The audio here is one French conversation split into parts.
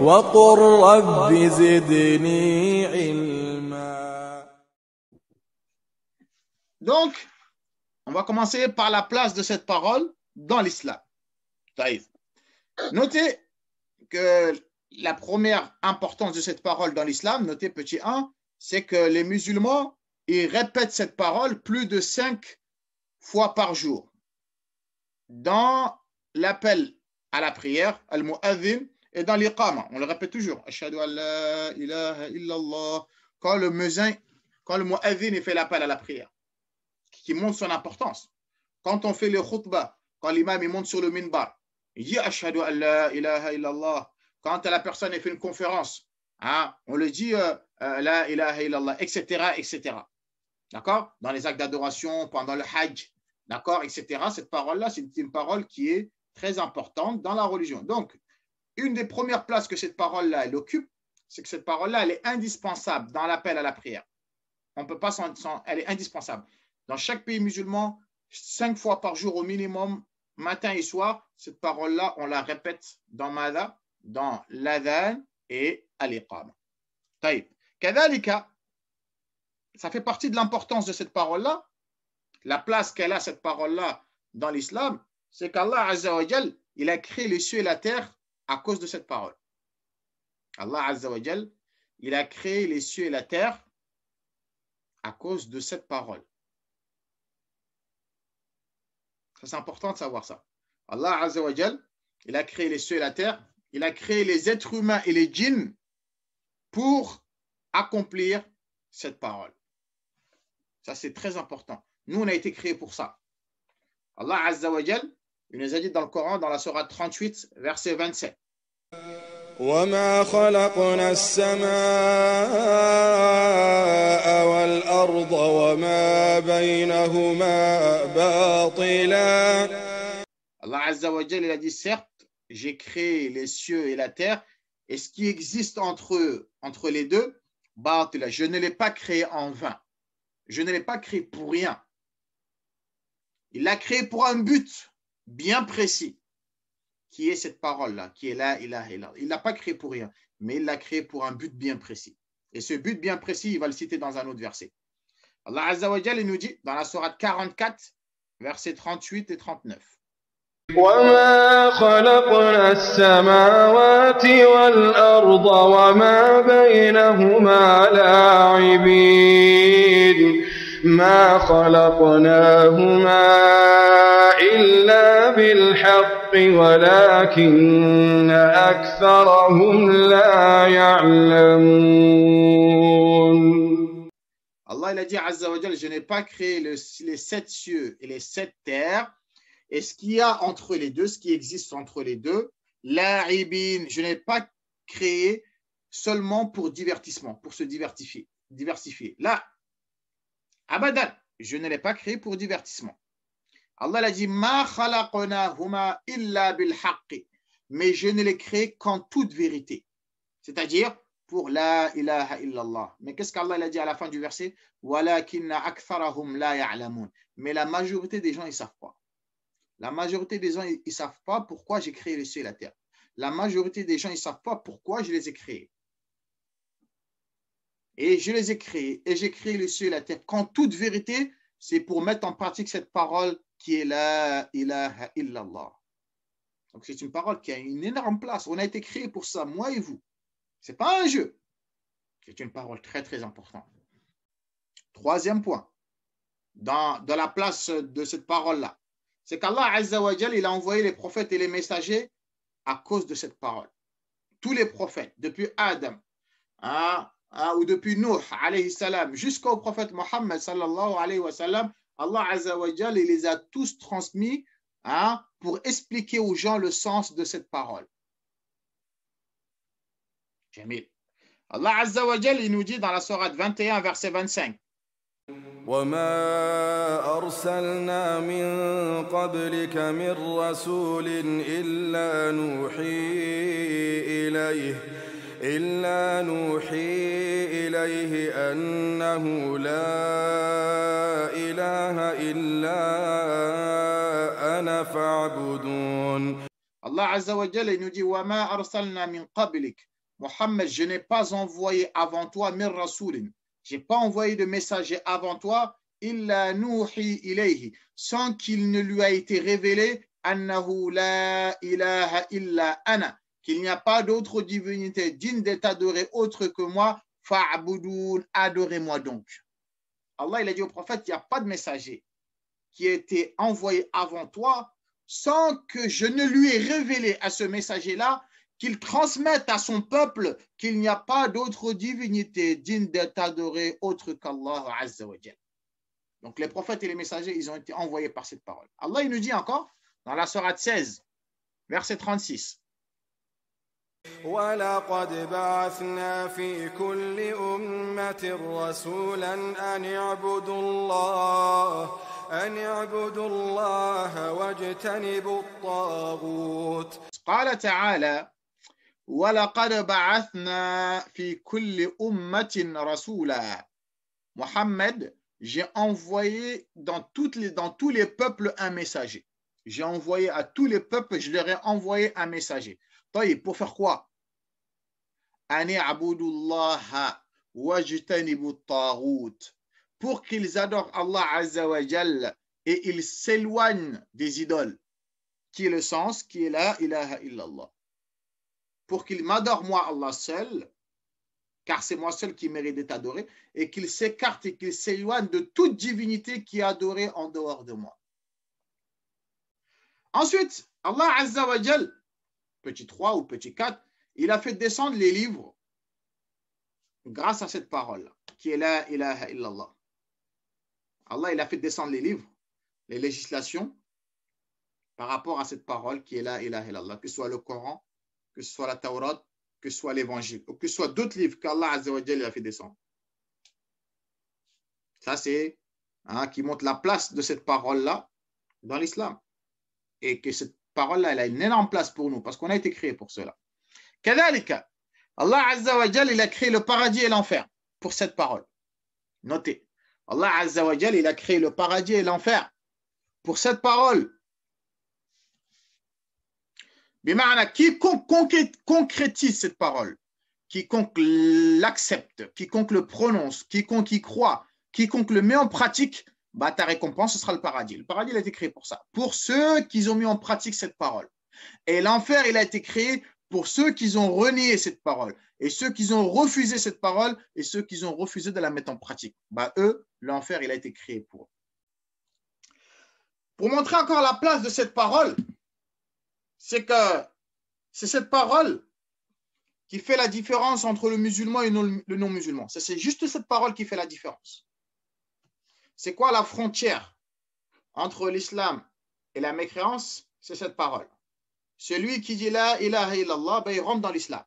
وقل رب زدني علما. Donc, on va commencer par la place de cette parole dans l'islam. Notez que la première importance de cette parole dans l'islam, notez petit 1, c'est que les musulmans, ils répètent cette parole plus de 5 fois par jour. Dans l'appel à la prière, al-mu'adhin, et dans l'iqama, on le répète toujours. Ashhadu an la ilaha illallah. Quand le mu'adhin fait l'appel à la prière, qui montre son importance. Quand on fait le khutbah, quand l'imam monte sur le minbar, il dit Ashhadu an la ilaha illallah. Quand la personne fait une conférence, on le dit la ilaha illallah, etc., etc. D'accord? Dans les actes d'adoration, pendant le hajj, d'accord, etc. Cette parole-là, c'est une parole qui est très importante dans la religion. Donc, une des premières places que cette parole-là, elle occupe, c'est que cette parole-là, elle est indispensable dans l'appel à la prière. On peut pas elle est indispensable. Dans chaque pays musulman, 5 fois par jour au minimum, matin et soir, cette parole-là, on la répète dans Mada, dans l'adhan et à l'iqama. Taïb. Kadhalika, ça fait partie de l'importance de cette parole-là. La place qu'elle a, cette parole-là, dans l'islam, c'est qu'Allah Azza wa Jal, il a créé les cieux et la terre à cause de cette parole. Allah Azza wa Jal, il a créé les cieux et la terre à cause de cette parole. C'est important de savoir ça. Allah Azza wa Jal, il a créé les cieux et la terre, il a créé les êtres humains et les djinns pour accomplir cette parole. Ça, c'est très important. Nous, on a été créés pour ça. Allah Azza wa Jal, il nous a dit dans le Coran, dans la sourate 38, verset 27. وما خلقنا السماء والأرض وما بينهما باطلا. Allah Azza wa Jal, il a dit, certes, j'ai créé les cieux et la terre, et ce qui existe entre les deux, batila, je ne l'ai pas créé en vain. Je ne l'ai pas créé pour rien. Il l'a créé pour un but bien précis, qui est cette parole-là, qui est la ilaha illallah. Il ne l'a pas créé pour rien, mais il l'a créé pour un but bien précis. Et ce but bien précis, il va le citer dans un autre verset. Allah Azza wa Jal, il nous dit, dans la sourate 44, versets 38 et 39. وما خلقنا السماوات والأرض وما بينهما لاعبين ما خلقناهما إلا بالحق ولكن أكثرهم لا يعلمون. Allah il a dit Azza wa Jal, je n'ai pas créé les 7 cieux et les 7 terres. Et ce qu'il y a entre les deux, ce qui existe entre les deux, la'ibin, je n'ai pas créé seulement pour divertissement, pour se diversifier. Là, abadan, je ne l'ai pas créé pour divertissement. Allah a dit ma khalaqnahuma illa bil haqqi, mais je ne l'ai créé qu'en toute vérité. C'est-à-dire pour la ilaha illallah. Mais qu'est-ce qu'Allah a dit à la fin du verset? Walakinna aktharahum la ya'lamun. Mais la majorité des gens, ils ne savent pas. La majorité des gens, ils ne savent pas pourquoi j'ai créé les cieux et la terre. La majorité des gens, ils ne savent pas pourquoi je les ai créés. Et je les ai créés, et j'ai créé les cieux et la terre. Qu'en toute vérité, c'est pour mettre en pratique cette parole qui est la ilaha illallah. Donc c'est une parole qui a une énorme place. On a été créés pour ça, moi et vous. Ce n'est pas un jeu. C'est une parole très, très importante. Troisième point, dans la place de cette parole-là, c'est qu'Allah Azza wa Jal, il a envoyé les prophètes et les messagers à cause de cette parole. Tous les prophètes, depuis Adam, ou depuis Nuh, alayhi salam, jusqu'au prophète Mohammed, sallallahu alayhi wa sallam, Allah Azza wa Jal, il les a tous transmis pour expliquer aux gens le sens de cette parole. Jamil. Allah Azza wa Jal, il nous dit dans la sourate 21, verset 25. وما أرسلنا من قبلك من رسول إلا نوحي إليه أنه لا إله إلا أنا فاعبدون. Allah Allah Azza wa Jalla, il nous dit wa ma arsalna min qablik. Mohammed, je n'ai pas envoyé avant toi min rasoulin. Je n'ai pas envoyé de messager avant toi illa nuhi ilayhi, sans qu'il ne lui a été révélé annahu la ilaha illa ana, qu'il n'y a pas d'autre divinité digne d'être adorée autre que moi, fa'budoun, adorez-moi donc. Allah il a dit au prophète, il n'y a pas de messager qui a été envoyé avant toi sans que je ne lui ai révélé à ce messager-là qu'il transmette à son peuple qu'il n'y a pas d'autre divinité digne d'être adorée autre qu'Allah Azza wa Jalla. Donc les prophètes et les messagers, ils ont été envoyés par cette parole. Allah il nous dit encore dans la sourate 16, verset 36. ولقد بعثنا في كل أمة رسولا أن اعبدوا الله واجتنبوا الطاغوت. قال تعالى ولقد بعثنا في كل أمة رسولا. Mohammed, j'ai envoyé dans tous les peuples un messager. J'ai envoyé à tous les peuples, je leur ai envoyé un messager. Pour faire quoi? Pour qu'ils adorent Allah Azza wa Jalla et ils s'éloignent des idoles, qui est le sens, qui est la ilaha illallah. Pour qu'ils m'adorent moi Allah seul, car c'est moi seul qui mérite d'être adoré, et qu'ils s'écartent et qu'ils s'éloignent de toute divinité qui est adorée en dehors de moi. Ensuite, Allah Azza wa Jalla, petit 3 ou petit 4, il a fait descendre les livres grâce à cette parole qui est la ilaha illallah. Allah il a fait descendre les livres, les législations par rapport à cette parole qui est la ilaha illallah, que ce soit le Coran, que ce soit la Taurat, que ce soit l'évangile, ou que ce soit d'autres livres qu'Allah Azza wa Jalla a fait descendre. Ça c'est qui montre la place de cette parole-là dans l'islam. Et que cette parole-là, elle a une énorme place pour nous, parce qu'on a été créé pour cela. Kadhalika, Allah Azza wa Jalla, il a créé le paradis et l'enfer pour cette parole. Notez, Allah Azza wa Jalla, il a créé le paradis et l'enfer pour cette parole. Bima'ana, quiconque concrétise cette parole, quiconque l'accepte, quiconque le prononce, quiconque y croit, quiconque le met en pratique, bah, ta récompense, ce sera le paradis. Le paradis, il a été créé pour ça, pour ceux qui ont mis en pratique cette parole. Et l'enfer, il a été créé pour ceux qui ont renié cette parole, et ceux qui ont refusé cette parole, et ceux qui ont refusé de la mettre en pratique. Bah, eux, l'enfer, il a été créé pour eux. Pour montrer encore la place de cette parole, c'est que c'est cette parole qui fait la différence entre le musulman et le non-musulman. C'est juste cette parole qui fait la différence. C'est quoi la frontière entre l'islam et la mécréance? C'est cette parole. Celui qui dit la ilaha illallah, ben, il rentre dans l'islam.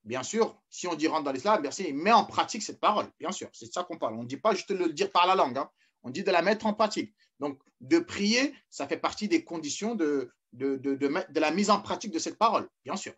Bien sûr, si on dit rentre dans l'islam, bien sûr, il met en pratique cette parole. Bien sûr, c'est de ça qu'on parle. On ne dit pas juste le dire par la langue. Hein. On dit de la mettre en pratique. Donc, de prier, ça fait partie des conditions de la mise en pratique de cette parole. Bien sûr.